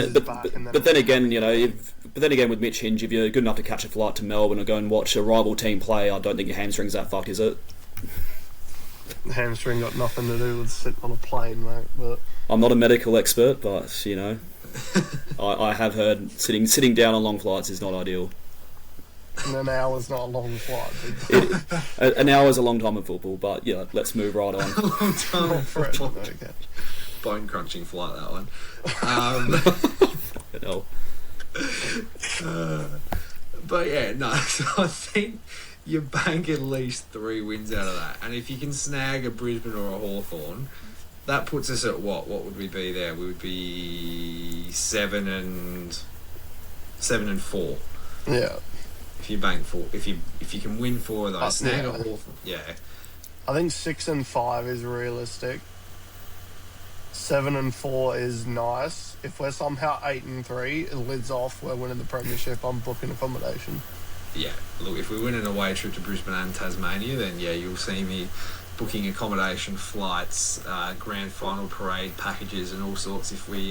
again, with Mitch Hinge, if you're good enough to catch a flight to Melbourne or go and watch a rival team play, I don't think your hamstring's that fucked, is it? Hamstring got nothing to do with sitting on a plane, mate. But I'm not a medical expert, but I have heard sitting down on long flights is not ideal. And an hour's not a long flight. An hour's a long time in football, but let's move right on. A long time in football. Okay. Bone crunching flight, that one. But yeah, no. So I think you bank at least 3 wins out of that, and if you can snag a Brisbane or a Hawthorn, that puts us at what? What would we be there? We would be 7 and 4. Yeah. If you bank 4, if you can win 4 of those, snag a Hawthorn. Yeah. I think 6 and 5 is realistic. 7 and 4 is nice. If we're somehow 8 and 3, it lids off. We're winning the premiership. I'm booking accommodation. Yeah. Look, if we win an away trip to Brisbane and Tasmania, then yeah, you'll see me booking accommodation, flights, grand final parade packages, and all sorts. If we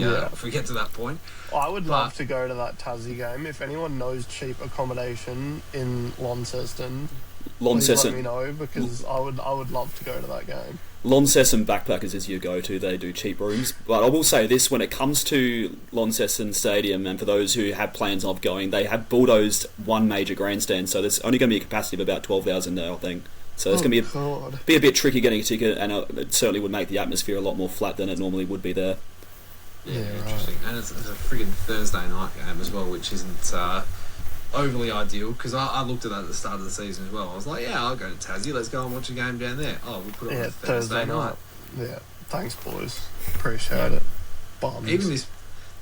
get to that point, I would love to go to that Tassie game. If anyone knows cheap accommodation in Launceston, please let me know, because I would love to go to that game. Launceston Backpackers is your go-to. They do cheap rooms. But I will say this, when it comes to Launceston Stadium, and for those who have plans of going, they have bulldozed one major grandstand, so there's only going to be a capacity of about 12,000 there, I think. So it's going to be a bit tricky getting a ticket, and it certainly would make the atmosphere a lot more flat than it normally would be there. Yeah, interesting. Right. And it's a friggin' Thursday night game as well, which isn't overly ideal, because I looked at that at the start of the season as well. I was like, yeah, I'll go to Tassie, let's go and watch a game down there. Oh, we'll put it on a Thursday night. Yeah, thanks boys, appreciate it. Bums.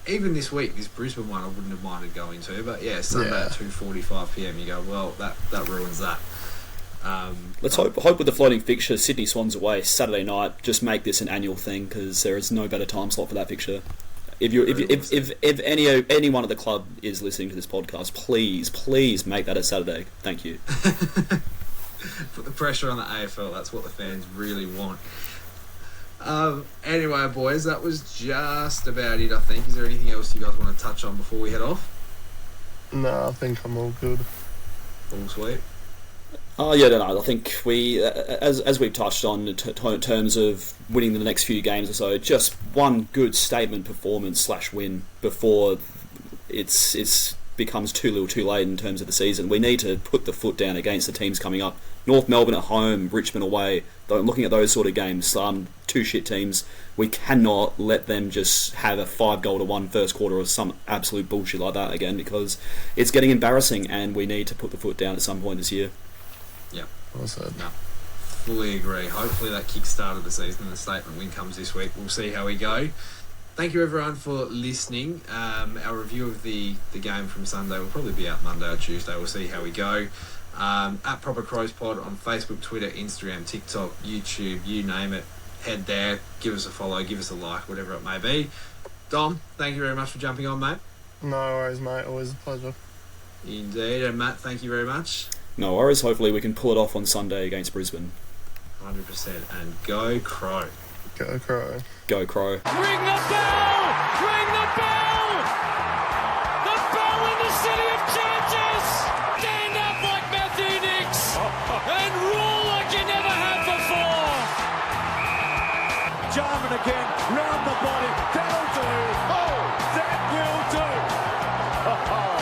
Even this week, this Brisbane one I wouldn't have minded going to, but Sunday at 2:45pm, you go, well, that ruins that. Let's hope with the floating fixture, Sydney Swans away Saturday night, just make this an annual thing, because there is no better time slot for that fixture. If anyone at the club is listening to this podcast, please make that a Saturday. Thank you. Put the pressure on the AFL. That's what the fans really want. Anyway, boys, that was just about it, I think. Is there anything else you guys want to touch on before we head off? No, I think I'm all good. All sweet. I think we, as we've touched on in terms of winning the next few games or so, just one good statement performance / win before it's becomes too little too late in terms of the season. We need to put the foot down against the teams coming up. North Melbourne at home, Richmond away. Looking at those sort of games, two shit teams, we cannot let them just have a 5-1 first quarter or some absolute bullshit like that again, because it's getting embarrassing, and we need to put the foot down at some point this year. Yeah. Well said. No, fully agree. Hopefully that kick-started the season and the statement win comes this week. We'll see how we go. Thank you everyone for listening. Our review of the game from Sunday will probably be out Monday or Tuesday. We'll see how we go. At Proper Crows Pod on Facebook, Twitter, Instagram, TikTok, YouTube, you name it. Head there, give us a follow, give us a like, whatever it may be. Dom, thank you very much for jumping on, mate. No worries, mate. Always a pleasure. Indeed. And Matt, thank you very much. No worries. Hopefully we can pull it off on Sunday against Brisbane. 100%. And go Crow. Go Crow. Go Crow. Ring the bell! Ring the bell! The bell in the city of churches! Stand up like Matthew Nicks and rule like you never have before! Jarman again, round the body, that'll do. Oh, that will do. Oh,